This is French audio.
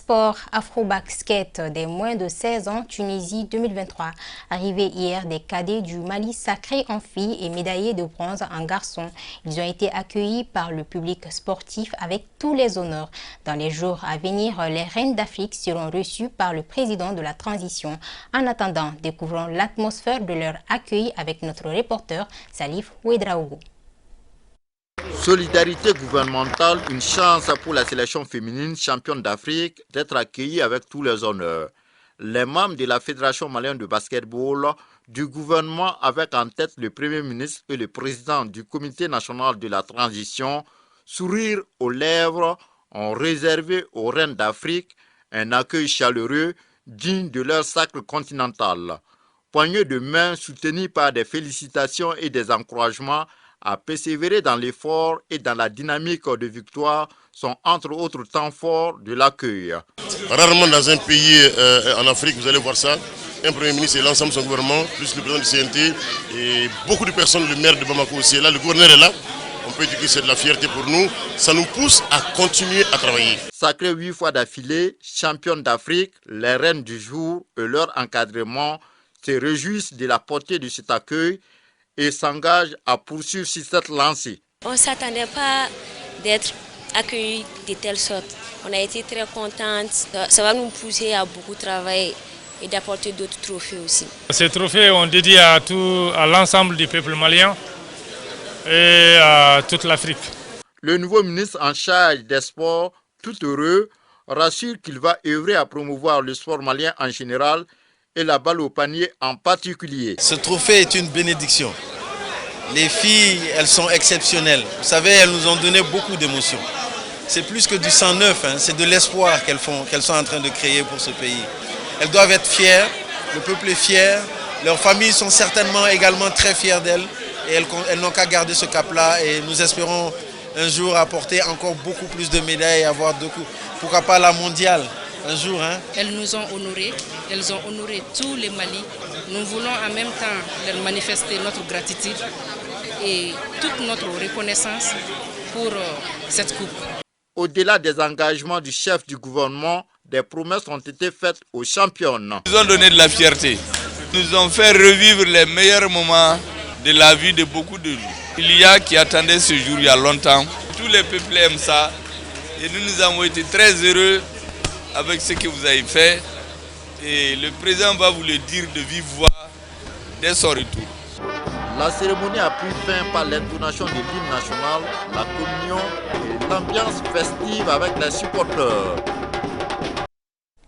Sport Afro-Basket des moins de 16 ans, Tunisie 2023. Arrivés hier des cadets du Mali sacrés en filles et médaillés de bronze en garçons. Ils ont été accueillis par le public sportif avec tous les honneurs. Dans les jours à venir, les reines d'Afrique seront reçues par le président de la transition. En attendant, découvrons l'atmosphère de leur accueil avec notre reporter Salif Ouedraogo. Solidarité gouvernementale, une chance pour la sélection féminine championne d'Afrique d'être accueillie avec tous les honneurs. Les membres de la Fédération malienne de basketball, du gouvernement avec en tête le Premier ministre et le président du Comité national de la transition, sourire aux lèvres, ont réservé aux reines d'Afrique un accueil chaleureux digne de leur sacre continental. Poignée de main soutenue par des félicitations et des encouragements, à persévérer dans l'effort et dans la dynamique de victoire sont entre autres temps forts de l'accueil. Rarement dans un pays en Afrique, vous allez voir ça, un Premier ministre et l'ensemble de son gouvernement, plus le président du CNT et beaucoup de personnes, le maire de Bamako aussi est là, le gouverneur est là. On peut dire que c'est de la fierté pour nous, ça nous pousse à continuer à travailler. Sacrées 8 fois d'affilée, championnes d'Afrique, les reines du jour et leur encadrement se réjouissent de la portée de cet accueil et s'engage à poursuivre sur cette lancée. On ne s'attendait pas d'être accueillis de telle sorte. On a été très contents. Ça va nous pousser à beaucoup travailler et d'apporter d'autres trophées aussi. Ces trophées, on dédie à l'ensemble du peuple malien et à toute l'Afrique. Le nouveau ministre en charge des sports, tout heureux, rassure qu'il va œuvrer à promouvoir le sport malien en général et la balle au panier en particulier. Ce trophée est une bénédiction. Les filles, elles sont exceptionnelles. Vous savez, elles nous ont donné beaucoup d'émotions. C'est plus que du sang neuf, c'est de l'espoir qu'elles sont en train de créer pour ce pays. Elles doivent être fières, le peuple est fier, leurs familles sont certainement également très fières d'elles et elles n'ont qu'à garder ce cap-là et nous espérons un jour apporter encore beaucoup plus de médailles et avoir pourquoi pas la mondiale. Un jour, Elles nous ont honorés, elles ont honoré tout le Mali. Nous voulons en même temps leur manifester notre gratitude et toute notre reconnaissance pour cette coupe. Au-delà des engagements du chef du gouvernement, des promesses ont été faites aux championnes. Ils nous ont donné de la fierté. Ils nous ont fait revivre les meilleurs moments de la vie de beaucoup de nous. Il y a qui attendaient ce jour il y a longtemps. Tous les peuples aiment ça et nous avons été très heureux avec ce que vous avez fait et le président va vous le dire de vive voix dès son retour. La cérémonie a pris fin par l'intonation de l'hymne national, la communion et l'ambiance festive avec les supporters.